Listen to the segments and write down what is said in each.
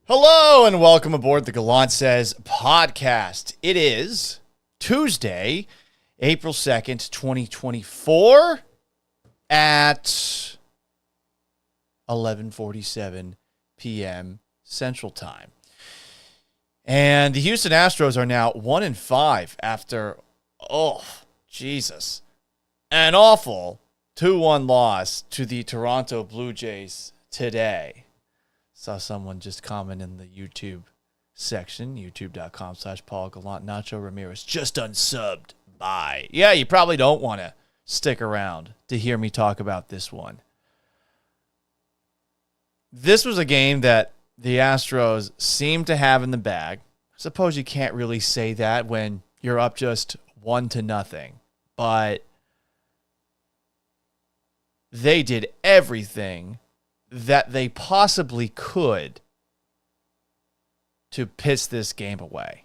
Hello and welcome aboard the Gallant Says podcast. It is Tuesday, April 2nd, 2024 at 11:47 p.m. Central Time. And the Houston Astros are now 1-5 after, an awful 2-1 loss to the Toronto Blue Jays today. Saw someone just comment in the YouTube section, youtube.com/Paul Gallant, Nacho Ramirez, just unsubbed. Bye. Yeah, you probably don't want to stick around to hear me talk about this one. This was a game that the Astros seemed to have in the bag. I suppose you can't really say that when you're up just 1-0, but they did everything that they possibly could to piss this game away.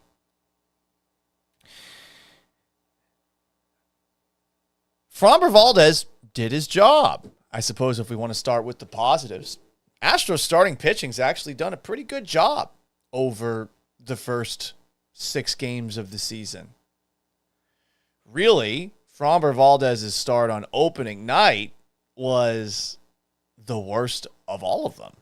Framber Valdez did his job. I suppose if we want to start with the positives, Astros starting pitching's actually done a pretty good job over the first 6 games of the season. Really, Framber Valdez's start on opening night was the worst of all of them.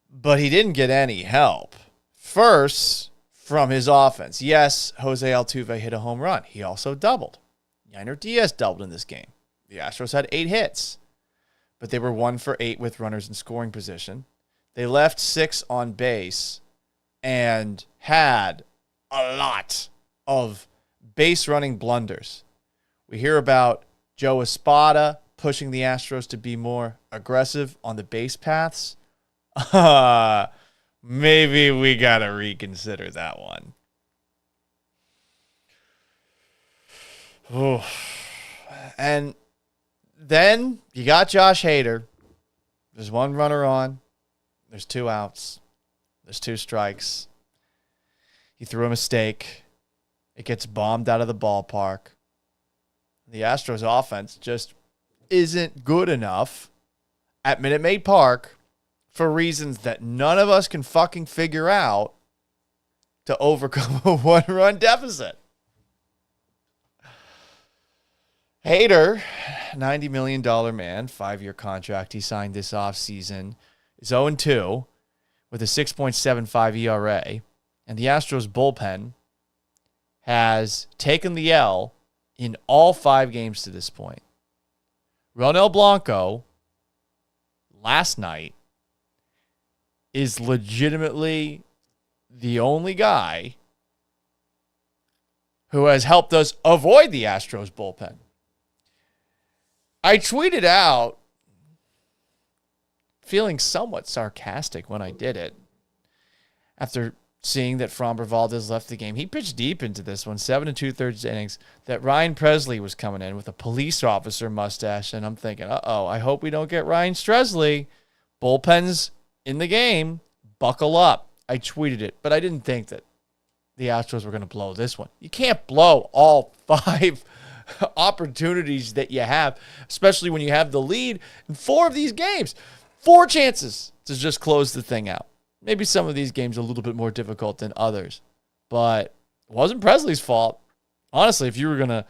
But he didn't get any help. First, from his offense. Yes, Jose Altuve hit a home run. He also doubled. Yainer Diaz doubled in this game. The Astros had 8 hits, but they were 1 for 8 with runners in scoring position. They left 6 on base and had a lot of base running blunders. We hear about Joe Espada pushing the Astros to be more aggressive on the base paths. Maybe we got to reconsider that one. Ooh. And then you got Josh Hader. There's 1 runner on. There's 2 outs. There's 2 strikes. He threw a mistake. It gets bombed out of the ballpark. The Astros offense just isn't good enough at Minute Maid Park for reasons that none of us can fucking figure out to overcome a 1-run deficit. Hader, $90 million man, 5-year contract he signed this offseason, is 0-2 with a 6.75 ERA, and the Astros bullpen has taken the L in all 5 games to this point. Ronel Blanco, last night, is legitimately the only guy who has helped us avoid the Astros bullpen. I tweeted out, feeling somewhat sarcastic when I did it, after seeing that Framber Valdez left the game. He pitched deep into this one, 7 2/3 innings, that Ryan Presley was coming in with a police officer mustache, and I'm thinking, I hope we don't get Ryan Stresley. Bullpen's in the game. Buckle up. I tweeted it, but I didn't think that the Astros were going to blow this one. You can't blow all 5 opportunities that you have, especially when you have the lead in 4 of these games. 4 chances to just close the thing out. Maybe some of these games are a little bit more difficult than others, but it wasn't Presley's fault. Honestly, if you were going to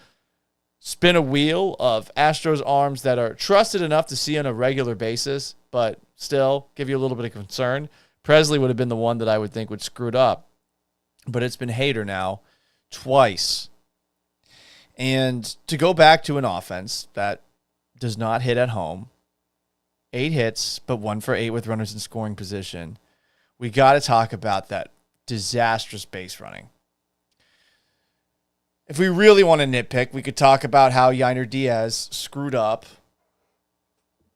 spin a wheel of Astros arms that are trusted enough to see on a regular basis, but still give you a little bit of concern, Presley would have been the one that I would think would screw it up. But it's been Hader now twice. And to go back to an offense that does not hit at home, 8 hits, but 1 for 8 with runners in scoring position, we got to talk about that disastrous base running. If we really want to nitpick, we could talk about how Yainer Diaz screwed up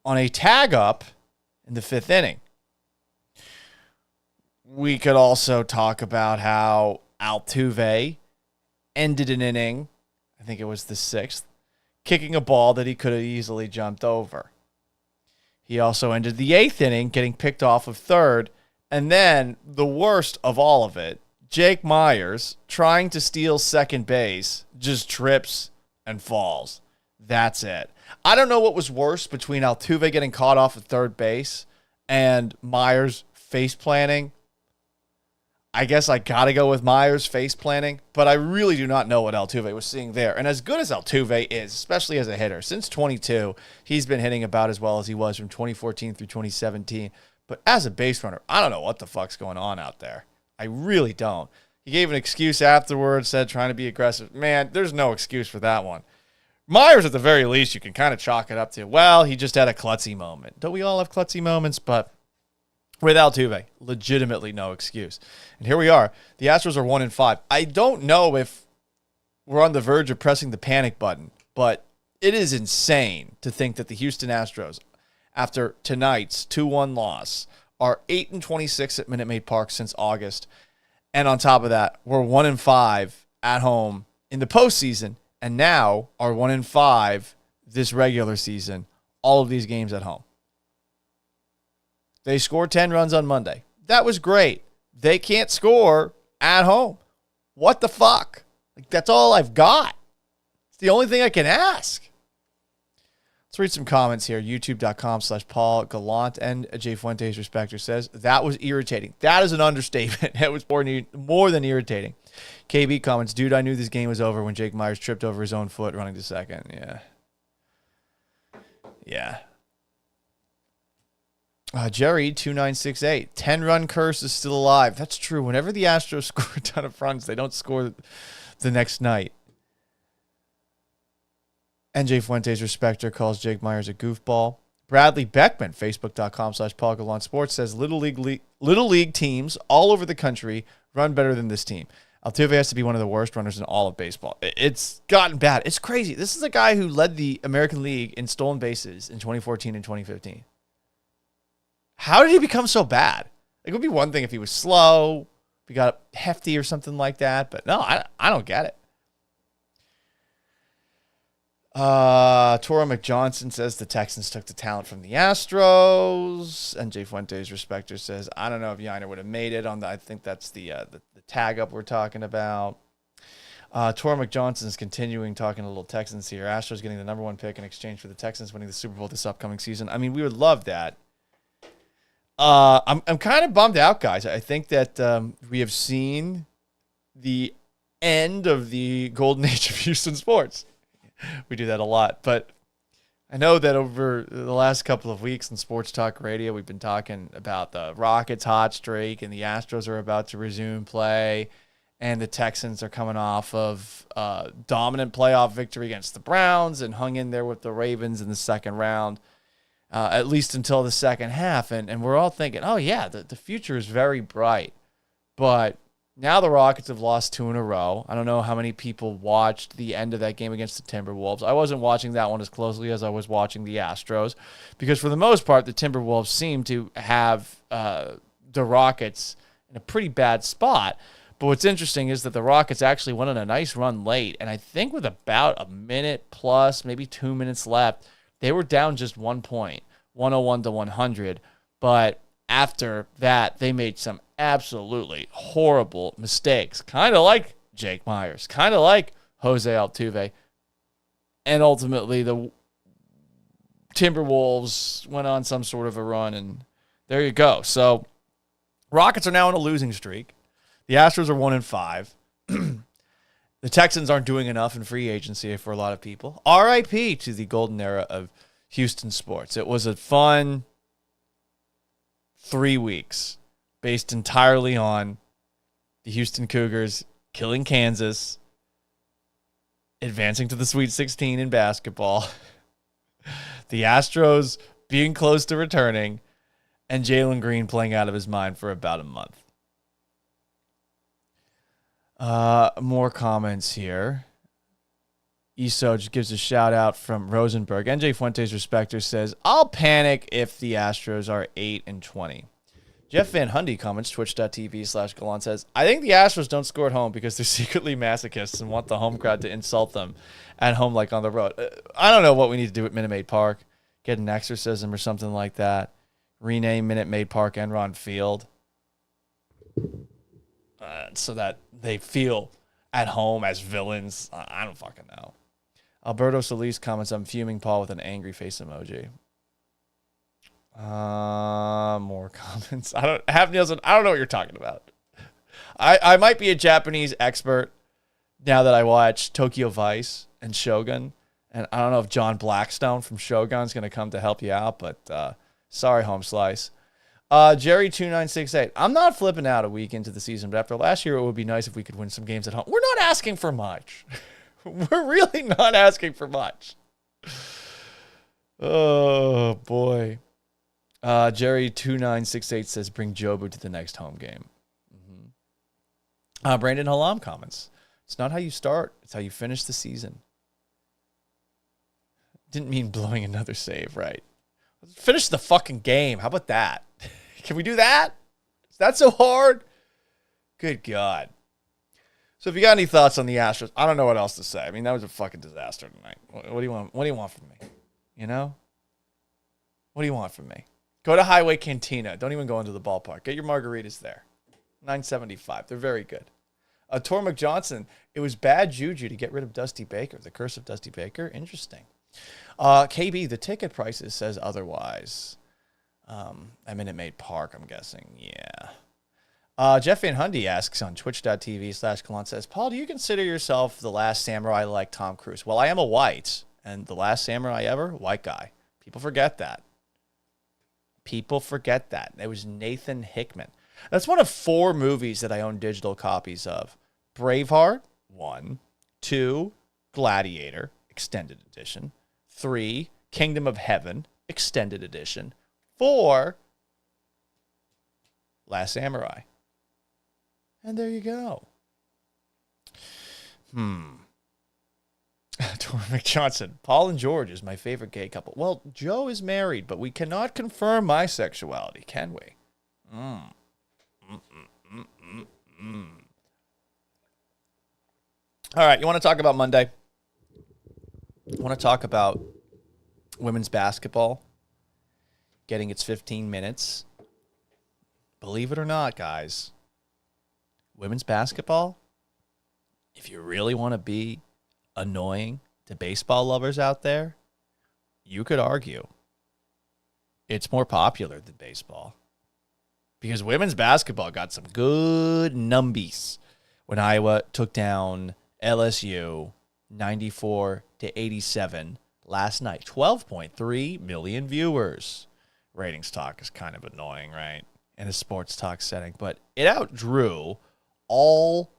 on a tag up in the 5th inning. We could also talk about how Altuve ended an inning, I think it was the 6th, kicking a ball that he could have easily jumped over. He also ended the 8th inning getting picked off of 3rd. And then, the worst of all of it, Jake Myers, trying to steal second base, just trips and falls. That's it. I don't know what was worse between Altuve getting caught off at third base and Myers face planting. I guess I got to go with Myers face planting, but I really do not know what Altuve was seeing there. And as good as Altuve is, especially as a hitter, since 22, he's been hitting about as well as he was from 2014 through 2017. But as a base runner, I don't know what the fuck's going on out there. I really don't. He gave an excuse afterwards, said trying to be aggressive. Man, there's no excuse for that one. Myers, at the very least, you can kind of chalk it up to, well, he just had a klutzy moment. Don't we all have klutzy moments? But with Altuve, legitimately no excuse. And here we are. The Astros are 1-5. I don't know if we're on the verge of pressing the panic button, but it is insane to think that the Houston Astros, after tonight's 2-1 loss, are 8-26 at Minute Maid Park since August. And on top of that, we're 1-5 at home in the postseason, and now are 1-5 this regular season, all of these games at home. They scored 10 runs on Monday. That was great. They can't score at home. What the fuck? Like, that's all I've got. It's the only thing I can ask. Let's read some comments here. YouTube.com/Paul Gallant and Jay Fuentes Respecter says, that was irritating. That is an understatement. It was more than irritating. KB comments, dude, I knew this game was over when Jake Myers tripped over his own foot running to second. Yeah. Jerry2968, 10-run curse is still alive. That's true. Whenever the Astros score a ton of runs, they don't score the next night. NJ Fuentes Respecter calls Jake Myers a goofball. Bradley Beckman, Facebook.com/Paul Gallant Sports, says Little League teams all over the country run better than this team. Altuve has to be one of the worst runners in all of baseball. It's gotten bad. It's crazy. This is a guy who led the American League in stolen bases in 2014 and 2015. How did he become so bad? It would be one thing if he was slow, if he got hefty or something like that, but no, I don't get it. Toro McJohnson says the Texans took the talent from the Astros. NJ Fuentes Respecter says, I don't know if Yiner would have made it on the, I think that's the tag up we're talking about. Toro McJohnson is continuing talking a little Texans here. Astros getting the number 1 pick in exchange for the Texans winning the Super Bowl this upcoming season. I mean, we would love that. I'm kind of bummed out, guys. I think that we have seen the end of the golden age of Houston sports. We do that a lot, but I know that over the last couple of weeks in Sports Talk Radio, we've been talking about the Rockets' hot streak, and the Astros are about to resume play, and the Texans are coming off of a dominant playoff victory against the Browns and hung in there with the Ravens in the second round. At least until the second half. And we're all thinking, oh, yeah, the future is very bright. But now the Rockets have lost 2 in a row. I don't know how many people watched the end of that game against the Timberwolves. I wasn't watching that one as closely as I was watching the Astros because for the most part, the Timberwolves seem to have the Rockets in a pretty bad spot. But what's interesting is that the Rockets actually went on a nice run late. And I think with about a minute plus, maybe 2 minutes left, they were down just 1 point, 101-100. But after that, they made some absolutely horrible mistakes, kind of like Jake Myers, kind of like Jose Altuve. And ultimately, the Timberwolves went on some sort of a run, and there you go. So Rockets are now on a losing streak. The Astros are 1-5. The Texans aren't doing enough in free agency for a lot of people. RIP to the golden era of Houston sports. It was a fun 3 weeks based entirely on the Houston Cougars killing Kansas, advancing to the Sweet 16 in basketball, the Astros being close to returning, and Jalen Green playing out of his mind for about a month. More comments here. Eso just gives a shout out from Rosenberg. NJ Fuentes Respecter says, I'll panic if the Astros are 8-20. Jeff Van Hundy comments, twitch.tv/Gallant says, I think the Astros don't score at home because they're secretly masochists and want the home crowd to insult them at home like on the road. I don't know what we need to do at Minute Maid Park. Get an exorcism or something like that. Rename Minute Maid Park Enron Field. So that they feel at home as villains. I don't fucking know. Alberto Solis comments, I'm fuming Paul with an angry face emoji. More comments. I don't know what you're talking about. I might be a Japanese expert now that I watch Tokyo Vice and Shogun. And I don't know if John Blackstone from Shogun's going to come to help you out, but sorry, Home Slice. Jerry2968. I'm not flipping out a week into the season, but after last year, it would be nice if we could win some games at home. We're not asking for much. We're really not asking for much. Oh, boy. Jerry2968 says, bring Jobu to the next home game. Brandon Halam comments. It's not how you start. It's how you finish the season. Didn't mean blowing another save, right? Finish the fucking game. How about that? Can we do that? Is that so hard? Good God. So if you got any thoughts on the Astros, I don't know what else to say. I mean, that was a fucking disaster tonight. What do you want? What do you want from me? You know? What do you want from me? Go to Highway Cantina. Don't even go into the ballpark. Get your margaritas there. $9.75. They're very good. Tormac Johnson, it was bad juju to get rid of Dusty Baker. The curse of Dusty Baker. Interesting. KB, the ticket prices says otherwise. At Minute Maid Park, I'm guessing. Yeah. Jeff Van Hundy asks on twitch.tv/Kalon says, Paul, do you consider yourself the last samurai like Tom Cruise? Well, I am a white, and the last samurai ever, white guy. People forget that. It was Nathan Hickman. That's one of 4 movies that I own digital copies of. Braveheart, 1. 2, Gladiator, Extended Edition. 3, Kingdom of Heaven, Extended Edition. 4, Last Samurai. And there you go. Tormac Johnson. Paul and George is my favorite gay couple. Well, Joe is married, but we cannot confirm my sexuality, can we? All right, you want to talk about Monday? I want to talk about women's basketball getting its 15 minutes. Believe it or not, guys, women's basketball, if you really want to be annoying to baseball lovers out there, you could argue it's more popular than baseball. Because women's basketball got some good numbies when Iowa took down LSU 94-87 last night. 12.3 million viewers. Ratings talk is kind of annoying, right? In a sports talk setting. But it outdrew all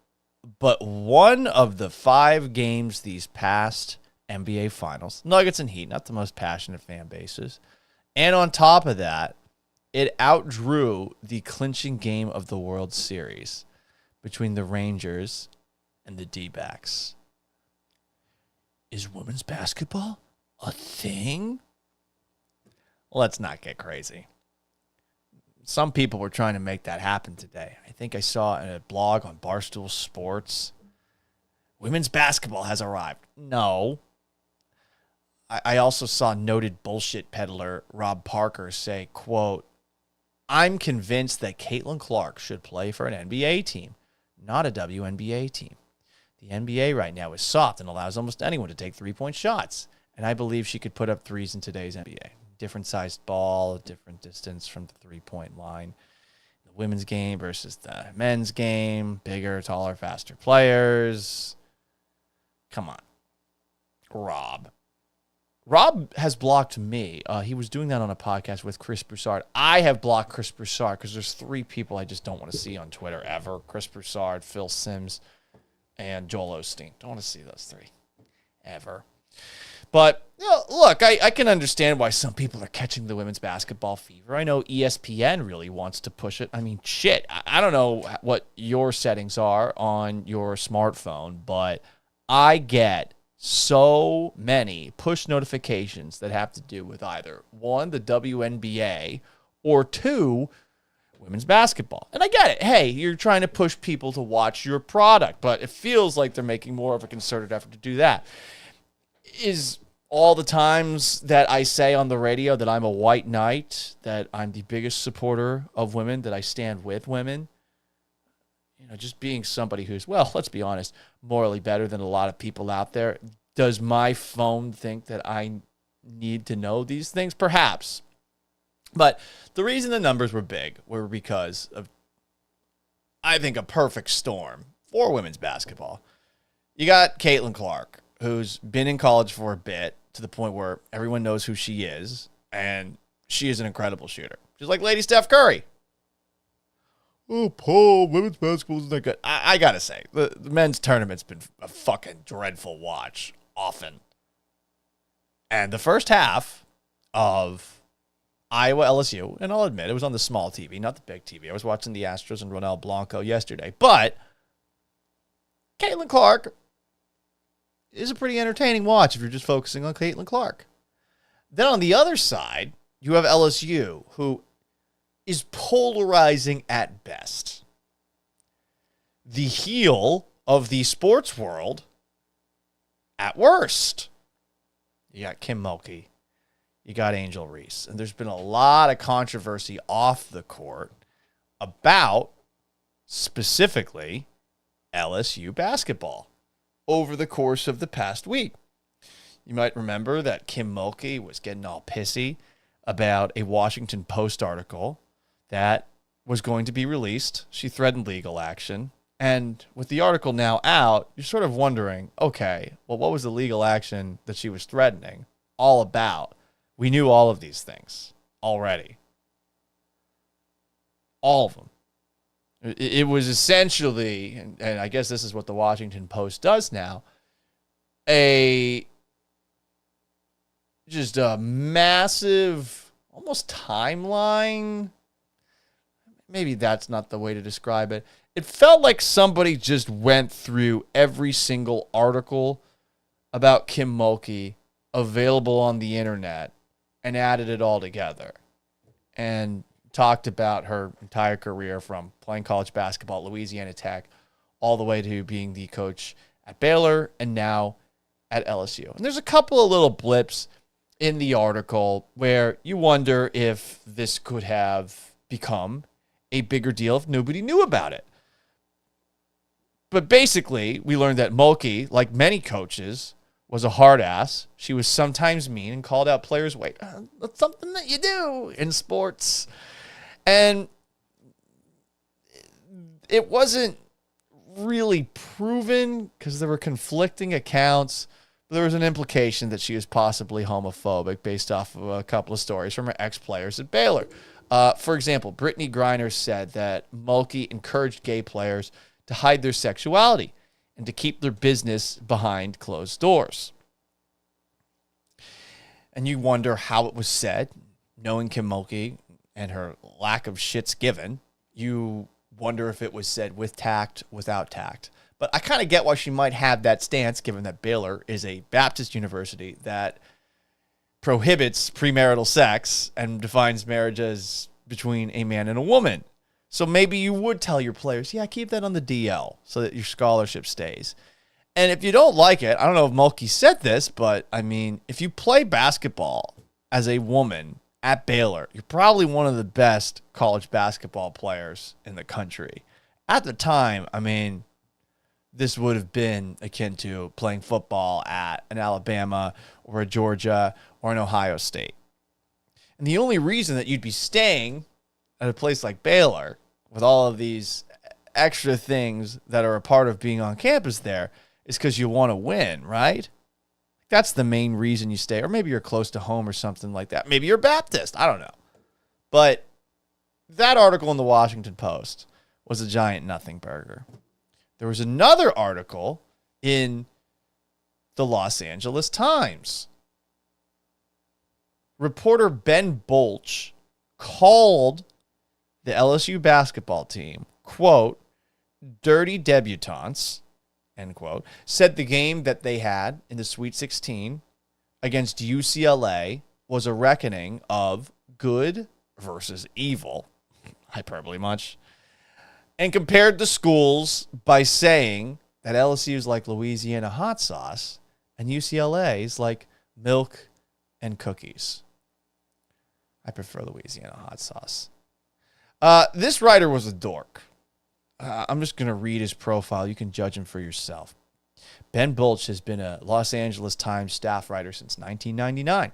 but one of the 5 games these past NBA Finals. Nuggets and Heat, not the most passionate fan bases. And on top of that, it outdrew the clinching game of the World Series between the Rangers and the D-backs. Is women's basketball a thing? Let's not get crazy. Some people were trying to make that happen today. I think I saw in a blog on Barstool Sports, women's basketball has arrived. No. I also saw noted bullshit peddler Rob Parker say, quote, I'm convinced that Caitlin Clark should play for an NBA team, not a WNBA team. The NBA right now is soft and allows almost anyone to take three-point shots, and I believe she could put up threes in today's NBA. Different sized ball, different distance from the three-point line. The women's game versus the men's game, bigger, taller, faster players. Come on. Rob has blocked me. He was doing that on a podcast with Chris Broussard. I have blocked Chris Broussard because there's 3 people I just don't want to see on Twitter ever. Chris Broussard, Phil Simms, and Joel Osteen. Don't want to see those 3 ever. But, you know, look, I can understand why some people are catching the women's basketball fever. I know ESPN really wants to push it. I mean, shit, I don't know what your settings are on your smartphone, but I get so many push notifications that have to do with either 1, the WNBA, or 2, women's basketball. And I get it. Hey, you're trying to push people to watch your product, but it feels like they're making more of a concerted effort to do that. Is all the times that I say on the radio that I'm a white knight, that I'm the biggest supporter of women, that I stand with women, you know, just being somebody who's, well, let's be honest, morally better than a lot of people out there. Does my phone think that I need to know these things? Perhaps. But the reason the numbers were big were because of, I think, a perfect storm for women's basketball. You got Caitlin Clark, who's been in college for a bit to the point where everyone knows who she is, and she is an incredible shooter. She's like Lady Steph Curry. Oh, Paul, women's basketball isn't that good. I got to say, the men's tournament's been a fucking dreadful watch often. And the first half of Iowa LSU, and I'll admit, it was on the small TV, not the big TV. I was watching the Astros and Ronel Blanco yesterday. But Caitlin Clark is a pretty entertaining watch if you're just focusing on Caitlin Clark. Then on the other side, you have LSU, who is polarizing at best. The heel of the sports world at worst. You got Kim Mulkey. You got Angel Reese. And there's been a lot of controversy off the court about specifically LSU basketball over the course of the past week. You might remember that Kim Mulkey was getting all pissy about a Washington Post article that was going to be released. She threatened legal action. And with the article now out, you're sort of wondering, okay, well, what was the legal action that she was threatening all about? We knew all of these things already. All of them. It was essentially, and I guess this is what the Washington Post does now, just a massive, almost timeline. Maybe that's not the way to describe it. It felt like somebody just went through every single article about Kim Mulkey available on the internet and added it all together and talked about her entire career from playing college basketball at Louisiana Tech all the way to being the coach at Baylor and now at LSU. And there's a couple of little blips in the article where you wonder if this could have become a bigger deal if nobody knew about it. But basically, we learned that Mulkey, like many coaches, was a hard ass. She was sometimes mean and called out players' weight. That's something that you do in sports. And it wasn't really proven because there were conflicting accounts. But there was an implication that she was possibly homophobic based off of a couple of stories from her ex-players at Baylor. For example, Brittany Griner said that Mulkey encouraged gay players to hide their sexuality and to keep their business behind closed doors. And you wonder how it was said, knowing Kim Mulkey and her lack of shits given. You wonder if it was said with tact, without tact. But I kind of get why she might have that stance, given that Baylor is a Baptist university that prohibits premarital sex and defines marriage as between a man and a woman. So maybe you would tell your players, yeah, keep that on the DL so that your scholarship stays. And if you don't like it, I don't know if Mulkey said this, but I mean, if you play basketball as a woman at Baylor, you're probably one of the best college basketball players in the country. At the time, I mean, this would have been akin to playing football at an Alabama or a Georgia or an Ohio State. And the only reason that you'd be staying at a place like Baylor with all of these extra things that are a part of being on campus there is because you want to win, right? That's the main reason you stay. Or maybe you're close to home or something like that. Maybe you're Baptist. I don't know. But that article in the Washington Post was a giant nothing burger. There was another article in the Los Angeles Times. Reporter Ben Bolch called the LSU basketball team, quote, dirty debutantes, end quote, said the game that they had in the Sweet 16 against UCLA was a reckoning of good versus evil, hyperbole much, and compared the schools by saying that LSU is like Louisiana hot sauce and UCLA is like milk and cookies. I prefer Louisiana hot sauce. This writer was a dork. I'm just going to read his profile. You can judge him for yourself. Ben Bolch has been a Los Angeles Times staff writer since 1999.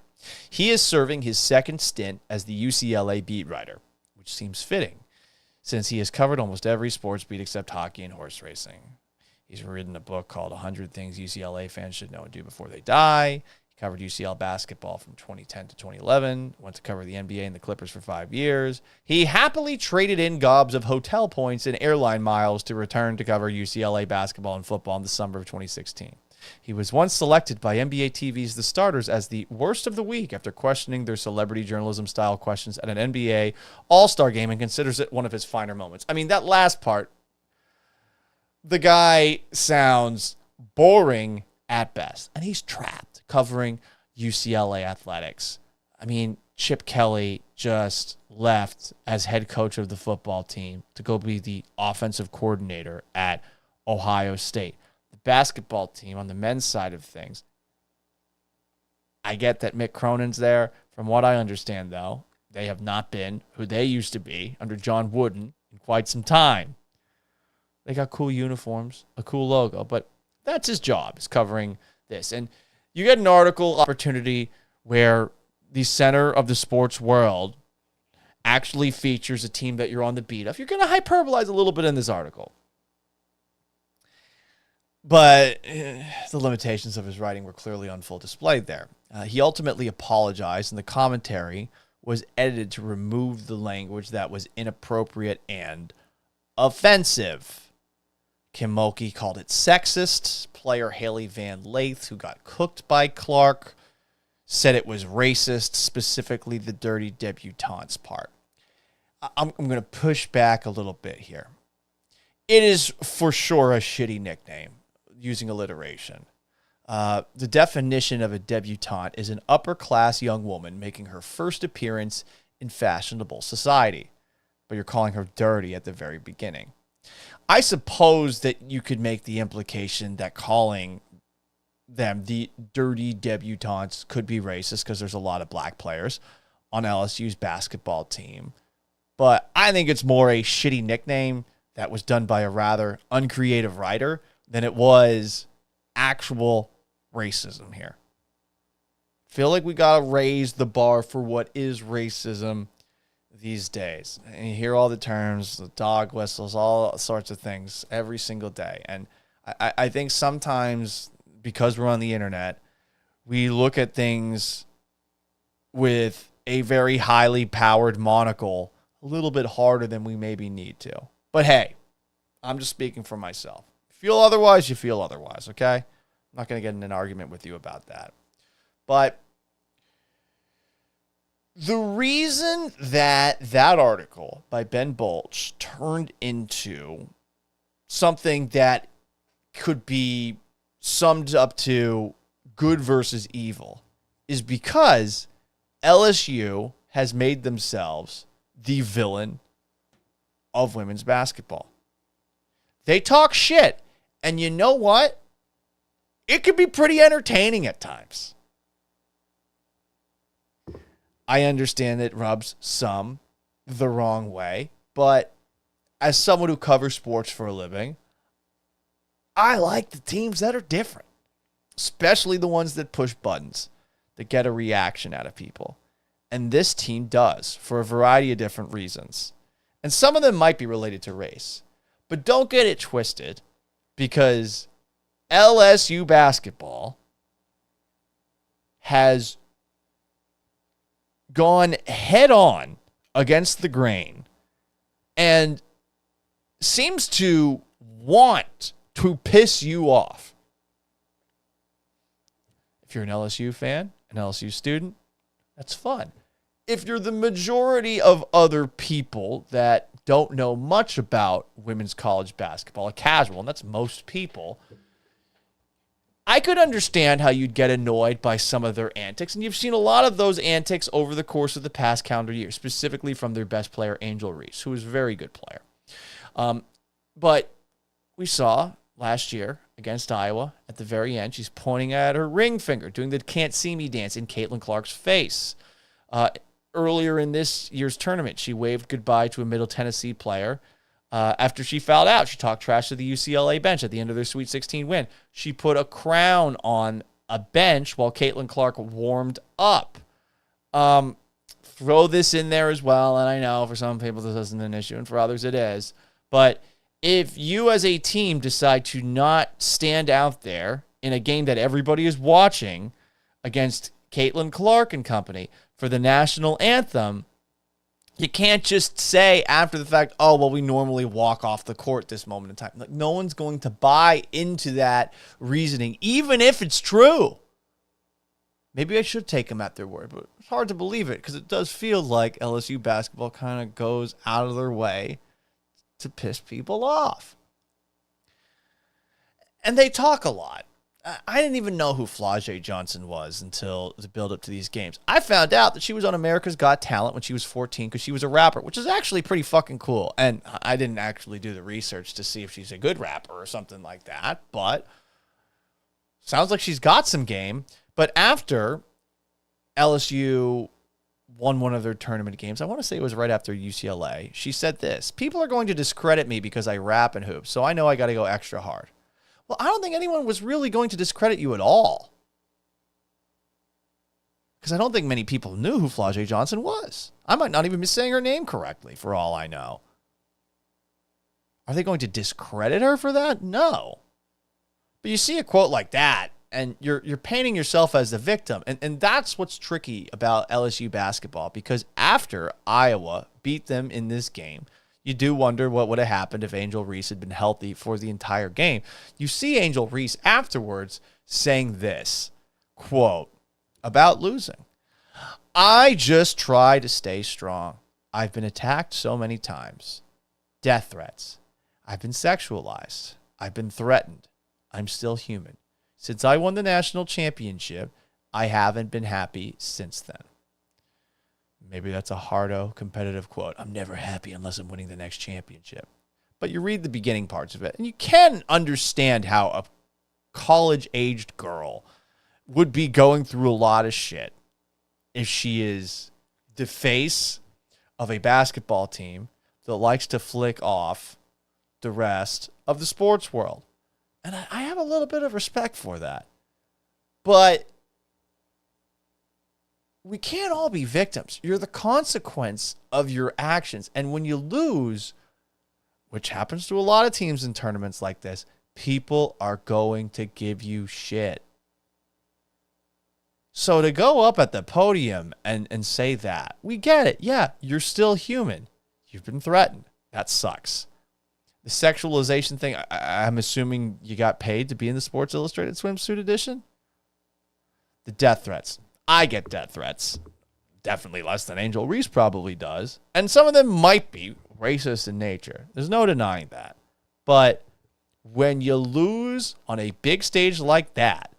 He is serving his second stint as the UCLA beat writer, which seems fitting, since he has covered almost every sports beat except hockey and horse racing. He's written a book called 100 Things UCLA Fans Should Know and Do Before They Die. He covered UCL basketball from 2010 to 2011, went to cover the NBA and the Clippers for 5 years. He happily traded in gobs of hotel points and airline miles to return to cover UCLA basketball and football in the summer of 2016. He was once selected by NBA TV's The Starters as the worst of the week after questioning their celebrity journalism-style questions at an NBA All-Star game and considers it one of his finer moments. I mean, that last part, the guy sounds boring at best, and he's trapped covering UCLA athletics. I mean, Chip Kelly just left as head coach of the football team to go be the offensive coordinator at Ohio State. The basketball team on the men's side of things, I get that Mick Cronin's there. From what I understand, though, they have not been who they used to be under John Wooden in quite some time. They got cool uniforms, a cool logo, but that's his job, is covering this. And you get an article opportunity where the center of the sports world actually features a team that you're on the beat of. You're going to hyperbolize a little bit in this article. But the limitations of his writing were clearly on full display there. He ultimately apologized, and the commentary was edited to remove the language that was inappropriate and offensive. Kim Mulkey called it sexist. Player Haley Van Lath, who got cooked by Clark, said it was racist, specifically the dirty debutantes part. I'm going to push back a little bit here. It is for sure a shitty nickname, using alliteration. The definition of a debutante is an upper-class young woman making her first appearance in fashionable society. But you're calling her dirty at the very beginning. I suppose that you could make the implication that calling them the dirty debutantes could be racist because there's a lot of black players on LSU's basketball team. But I think it's more a shitty nickname that was done by a rather uncreative writer than it was actual racism here. Feel like we got to raise the bar for what is racism these days. And you hear all the terms, the dog whistles, all sorts of things every single day. And I think sometimes because we're on the internet, we look at things with a very highly powered monocle a little bit harder than we maybe need to. But hey, I'm just speaking for myself. Feel otherwise, you feel otherwise, okay? I'm not going to get in an argument with you about that. But the reason that that article by Ben Bolch turned into something that could be summed up to good versus evil is because LSU has made themselves the villain of women's basketball. They talk shit, and you know what? It could be pretty entertaining at times. I understand it rubs some the wrong way, but as someone who covers sports for a living, I like the teams that are different, especially the ones that push buttons, that get a reaction out of people. And this team does, for a variety of different reasons. And some of them might be related to race. But don't get it twisted, because LSU basketball has gone head on against the grain and seems to want to piss you off. If you're an LSU fan, an LSU student, that's fun. If you're the majority of other people that don't know much about women's college basketball, a casual, and that's most people, I could understand how you'd get annoyed by some of their antics, and you've seen a lot of those antics over the course of the past calendar year, specifically from their best player, Angel Reese, who is a very good player. But we saw last year against Iowa, at the very end, she's pointing at her ring finger, doing the can't see me dance in Caitlin Clark's face. Earlier in this year's tournament, she waved goodbye to a Middle Tennessee player after she fouled out. She talked trash to the UCLA bench at the end of their Sweet 16 win. She put a crown on a bench while Caitlin Clark warmed up. Throw this in there as well, and I know for some people this isn't an issue, and for others it is. But if you as a team decide to not stand out there in a game that everybody is watching against Caitlin Clark and company for the national anthem, you can't just say after the fact, oh, well, we normally walk off the court this moment in time. Like, no one's going to buy into that reasoning, even if it's true. Maybe I should take them at their word, but it's hard to believe it because it does feel like LSU basketball kind of goes out of their way to piss people off. And they talk a lot. I didn't even know who Flau'jae Johnson was until the build-up to these games. I found out that she was on America's Got Talent when she was 14 because she was a rapper, which is actually pretty fucking cool. And I didn't actually do the research to see if she's a good rapper or something like that, but sounds like she's got some game. But after LSU won one of their tournament games, I want to say it was right after UCLA, she said this: people are going to discredit me because I rap and hoop, so I know I got to go extra hard. Well, I don't think anyone was really going to discredit you at all. Because I don't think many people knew who Flau'jae Johnson was. I might not even be saying her name correctly, for all I know. Are they going to discredit her for that? No. But you see a quote like that, and you're painting yourself as the victim. And that's what's tricky about LSU basketball, because after Iowa beat them in this game, you do wonder what would have happened if Angel Reese had been healthy for the entire game. You see Angel Reese afterwards saying this, quote, about losing: I just try to stay strong. I've been attacked so many times. Death threats. I've been sexualized. I've been threatened. I'm still human. Since I won the national championship, I haven't been happy since then. Maybe that's a hardo competitive quote. I'm never happy unless I'm winning the next championship. But you read the beginning parts of it, and you can understand how a college-aged girl would be going through a lot of shit if she is the face of a basketball team that likes to flick off the rest of the sports world. And I have a little bit of respect for that. But we can't all be victims. You're the consequence of your actions. And when you lose, which happens to a lot of teams in tournaments like this, people are going to give you shit. So to go up at the podium and say that, we get it. Yeah, you're still human. You've been threatened. That sucks. The sexualization thing, I'm assuming you got paid to be in the Sports Illustrated swimsuit edition? The death threats. I get death threats. Definitely less than Angel Reese probably does. And some of them might be racist in nature. There's no denying that. But when you lose on a big stage like that,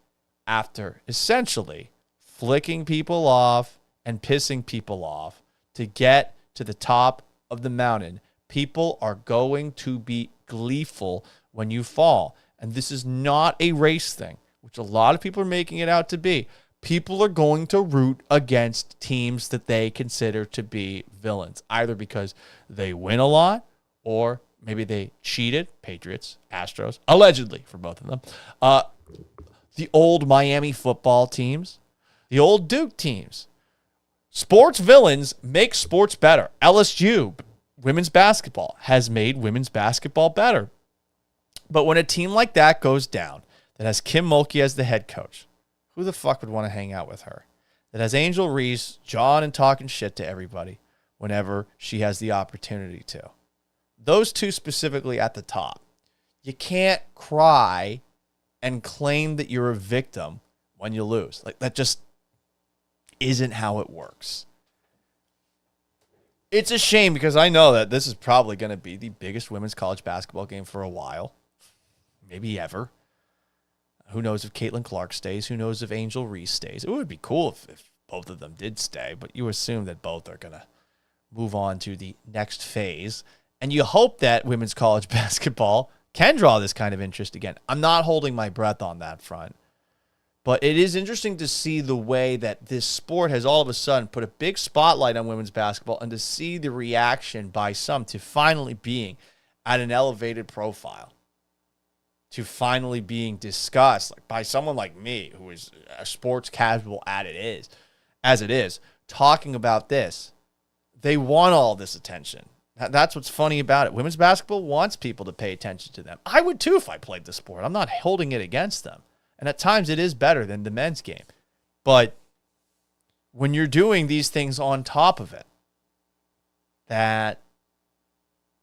after essentially flicking people off and pissing people off to get to the top of the mountain, people are going to be gleeful when you fall. And this is not a race thing, which a lot of people are making it out to be. People are going to root against teams that they consider to be villains, either because they win a lot or maybe they cheated. Patriots, Astros, allegedly for both of them. The old Miami football teams, the old Duke teams. Sports villains make sports better. LSU, women's basketball, has made women's basketball better. But when a team like that goes down, that has Kim Mulkey as the head coach, who the fuck would want to hang out with her? That has Angel Reese jawing and talking shit to everybody whenever she has the opportunity to. Those two specifically at the top. You can't cry and claim that you're a victim when you lose. Like, that just isn't how it works. It's a shame because I know that this is probably going to be the biggest women's college basketball game for a while. Maybe ever. Who knows if Caitlin Clark stays? Who knows if Angel Reese stays? It would be cool if both of them did stay, but you assume that both are going to move on to the next phase. And you hope that women's college basketball can draw this kind of interest again. I'm not holding my breath on that front. But it is interesting to see the way that this sport has all of a sudden put a big spotlight on women's basketball and to see the reaction by some to finally being at an elevated profile, to finally being discussed like by someone like me, who is a sports casual as it is, talking about this. They want all this attention. That's what's funny about it. Women's basketball wants people to pay attention to them. I would too if I played the sport. I'm not holding it against them. And at times it is better than the men's game. But when you're doing these things on top of it, that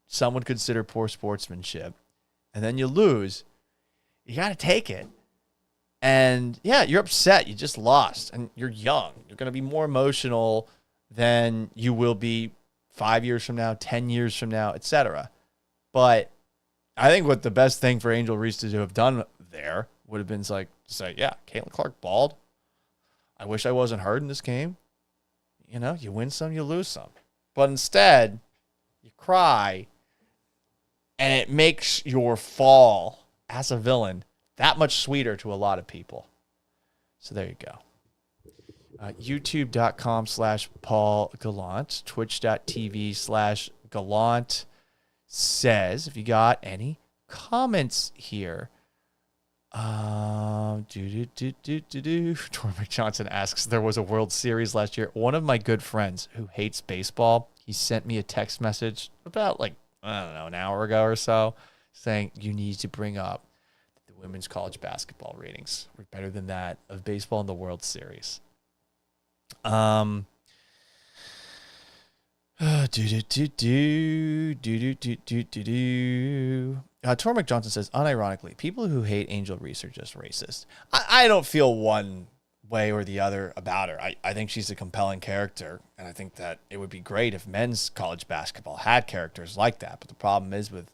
some would consider poor sportsmanship, and then you lose, you got to take it. And yeah, you're upset. You just lost, and you're young. You're going to be more emotional than you will be 5 years from now, 10 years from now, etc. But I think what the best thing for Angel Reese to have done there would have been to say, yeah, Caitlin Clark balled. I wish I wasn't hurt in this game. You win some, you lose some. But instead, you cry, and it makes your fall as a villain that much sweeter to a lot of people. So there you go. YouTube.com/Paul Gallant, Twitch.tv/Gallant says, if you got any comments here. Tormik Johnson asks, there was a World Series last year. One of my good friends who hates baseball, he sent me a text message about an hour ago or so saying, you need to bring up the women's college basketball ratings. We're better than that of baseball in the World Series. Tormik Johnson says, unironically, people who hate Angel Reese are just racist. I don't feel one way or the other about her. I think she's a compelling character, and I think that it would be great if men's college basketball had characters like that. But the problem is with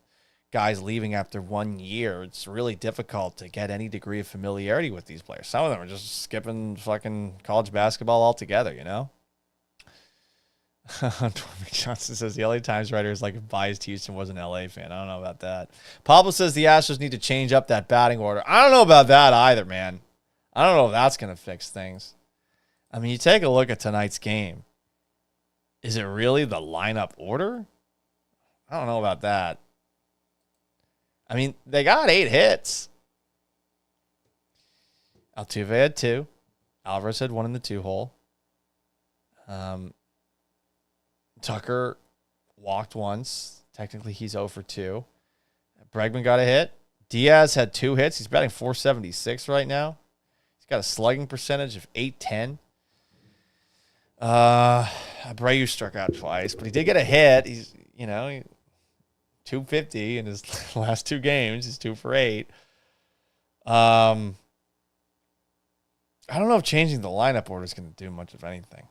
guys leaving after 1 year, it's really difficult to get any degree of familiarity with these players. Some of them are just skipping fucking college basketball altogether, Tormik Johnson says the LA Times writer is if biased Houston was an LA fan. I don't know about that. Pablo says the Astros need to change up that batting order. I don't know about that either, man. I don't know if that's going to fix things. I mean, you take a look at tonight's game. Is it really the lineup order? I don't know about that. I mean, they got 8 hits. Altuve had 2. Alvarez had 1 in the 2-hole. Tucker walked once. Technically, he's 0 for 2. Bregman got a hit. Diaz had 2 hits. He's batting .476 right now. He's got a slugging percentage of .810. Abreu struck out twice, but he did get a hit. He's, .250 in his last 2 games. He's 2 for 8. I don't know if changing the lineup order is going to do much of anything.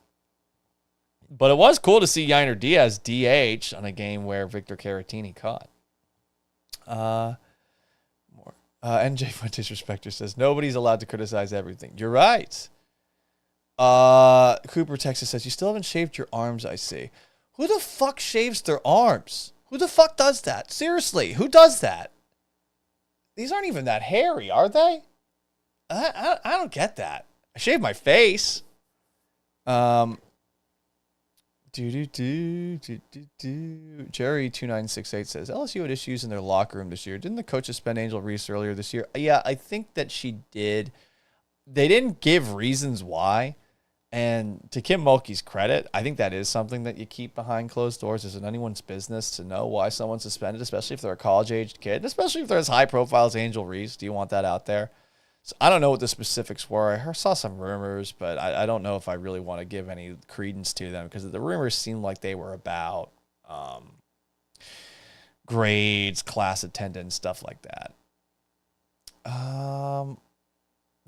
But it was cool to see Yainer Diaz DH on a game where Victor Caratini caught. NJ Fuentes Respecter says, nobody's allowed to criticize everything. You're right. Cooper, Texas says, you still haven't shaved your arms, I see. Who the fuck shaves their arms? Who the fuck does that? Seriously, who does that? These aren't even that hairy, are they? I don't get that. I shave my face. Jerry2968 says, LSU had issues in their locker room this year. Didn't the coach suspend Angel Reese earlier this year? Yeah, I think that she did. They didn't give reasons why. And to Kim Mulkey's credit, I think that is something that you keep behind closed doors. Isn't anyone's business to know why someone's suspended, especially if they're a college-aged kid, and especially if they're as high profile as Angel Reese. Do you want that out there? So I don't know what the specifics were. I saw some rumors, but I don't know if I really want to give any credence to them because the rumors seemed like they were about grades, class attendance, stuff like that.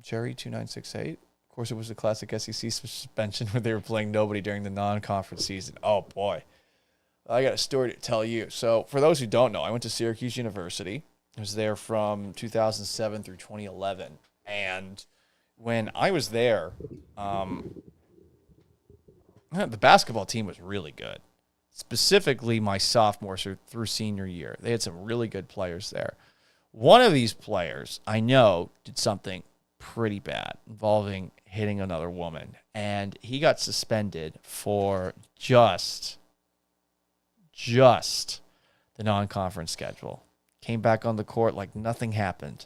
Jerry2968. Of course, it was a classic SEC suspension where they were playing nobody during the non-conference season. Oh, boy. I got a story to tell you. So for those who don't know, I went to Syracuse University. I was there from 2007 through 2011. And when I was there, the basketball team was really good. Specifically, my sophomore through senior year. They had some really good players there. One of these players, I know, did something pretty bad involving hitting another woman. And he got suspended for just the non-conference schedule. Came back on the court like nothing happened.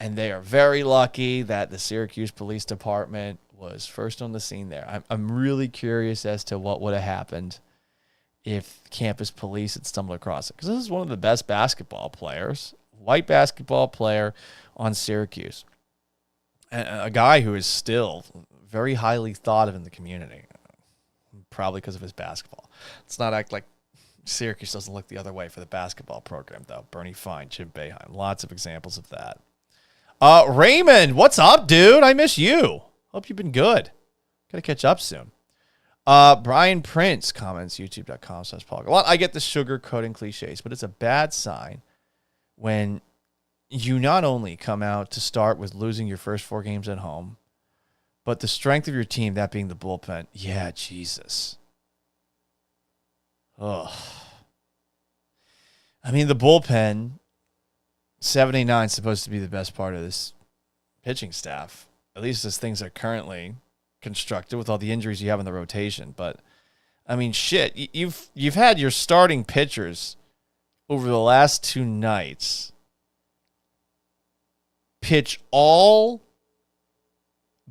And they are very lucky that the Syracuse Police Department was first on the scene there. I'm really curious as to what would have happened if campus police had stumbled across it. Because this is one of the best basketball players, white basketball player on Syracuse. And a guy who is still very highly thought of in the community, probably because of his basketball. Let's not act like Syracuse doesn't look the other way for the basketball program, though. Bernie Fine, Jim Boeheim, lots of examples of that. Raymond, what's up, dude? I miss you. Hope you've been good. Gotta catch up soon. Brian Prince comments, youtube.com/Paul Gallant. I get the sugar-coating cliches, but it's a bad sign when you not only come out to start with losing your first 4 games at home, but the strength of your team, that being the bullpen. Yeah, Jesus. Ugh. I mean, the bullpen, 79 is supposed to be the best part of this pitching staff, at least as things are currently constructed with all the injuries you have in the rotation. But, I mean, shit, you've had your starting pitchers over the last 2 nights pitch all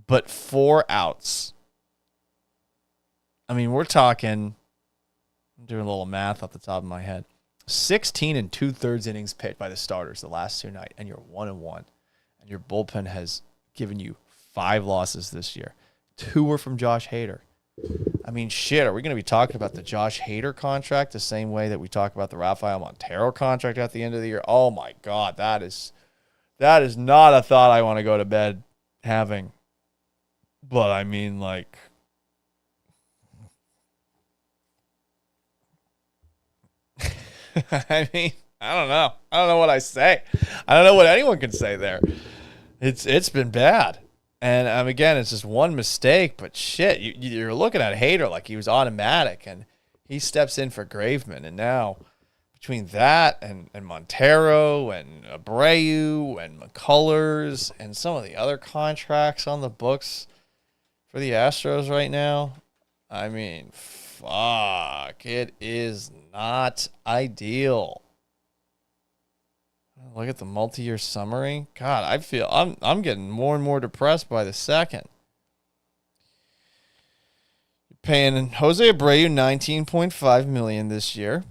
but 4 outs. I mean, we're talking, I'm doing a little math off the top of my head, 16 2/3 innings pitched by the starters the last 2 nights, and you're 1-1. And your bullpen has given you 5 losses this year. 2 were from Josh Hader. I mean, shit, are we going to be talking about the Josh Hader contract the same way that we talk about the Rafael Montero contract at the end of the year? Oh, my God, that is not a thought I want to go to bed having. But, I mean, like, I mean, I don't know. I don't know what I say. I don't know what anyone can say there. It's been bad. And again, it's just one mistake, but shit, you're looking at Hader like he was automatic, and he steps in for Graveman. And now, between that and Montero and Abreu and McCullers and some of the other contracts on the books for the Astros right now, I mean, fuck, it is not ideal. Look at the multi-year summary. God, I feel I'm getting more and more depressed by the second. You're paying Jose Abreu $19.5 million this year.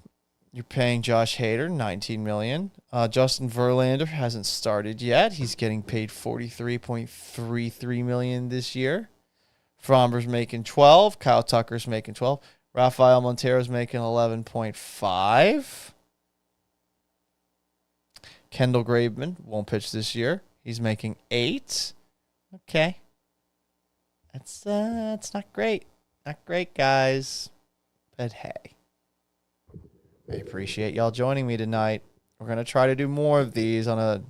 You're paying Josh Hader $19 million. Justin Verlander hasn't started yet. He's getting paid $43.33 million this year. Fromber's making 12. Kyle Tucker's making 12. Rafael Montero's making 11.5. Kendall Graveman won't pitch this year. He's making 8. Okay. That's not great. Not great, guys. But hey. I appreciate y'all joining me tonight. We're going to try to do more of these on a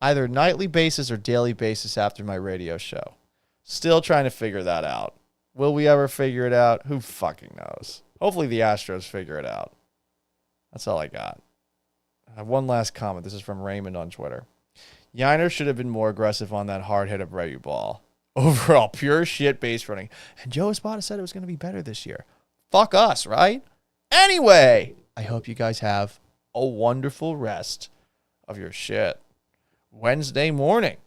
either nightly basis or daily basis after my radio show. Still trying to figure that out. Will we ever figure it out? Who fucking knows? Hopefully the Astros figure it out. That's all I got. I have one last comment. This is from Raymond on Twitter. Yiner should have been more aggressive on that hard hit Abreu ball. Overall, pure shit base running. And Joe Espada said it was going to be better this year. Fuck us, right? Anyway, I hope you guys have a wonderful rest of your shit. Wednesday morning.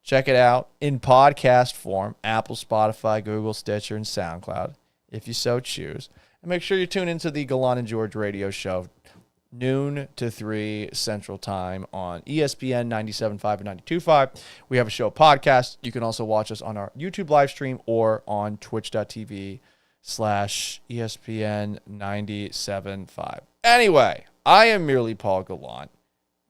Check it out in podcast form. Apple, Spotify, Google, Stitcher, and SoundCloud, if you so choose. And make sure you tune into the Gallant and George radio show, noon to 3 Central Time on ESPN 97.5 and 92.5. We have a show podcast. You can also watch us on our YouTube live stream or on twitch.tv/ESPN 97.5. Anyway, I am merely Paul Gallant.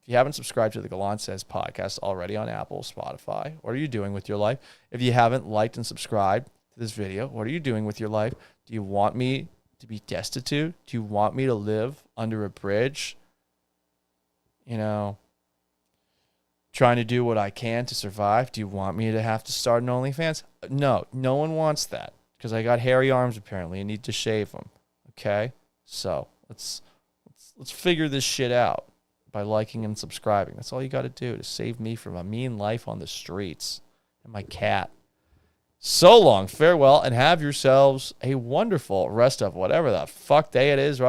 If you haven't subscribed to the Gallant Says podcast already on Apple, Spotify, what are you doing with your life? If you haven't liked and subscribed to this video, what are you doing with your life? Do you want me to be destitute? Do you want me to live under a bridge? You know, trying to do what I can to survive? Do you want me to have to start an OnlyFans? No, no one wants that because I got hairy arms apparently and need to shave them. Okay, so let's figure this shit out by liking and subscribing. That's all you got to do to save me from a mean life on the streets and my cat. So long, farewell, and have yourselves a wonderful rest of whatever the fuck day it is right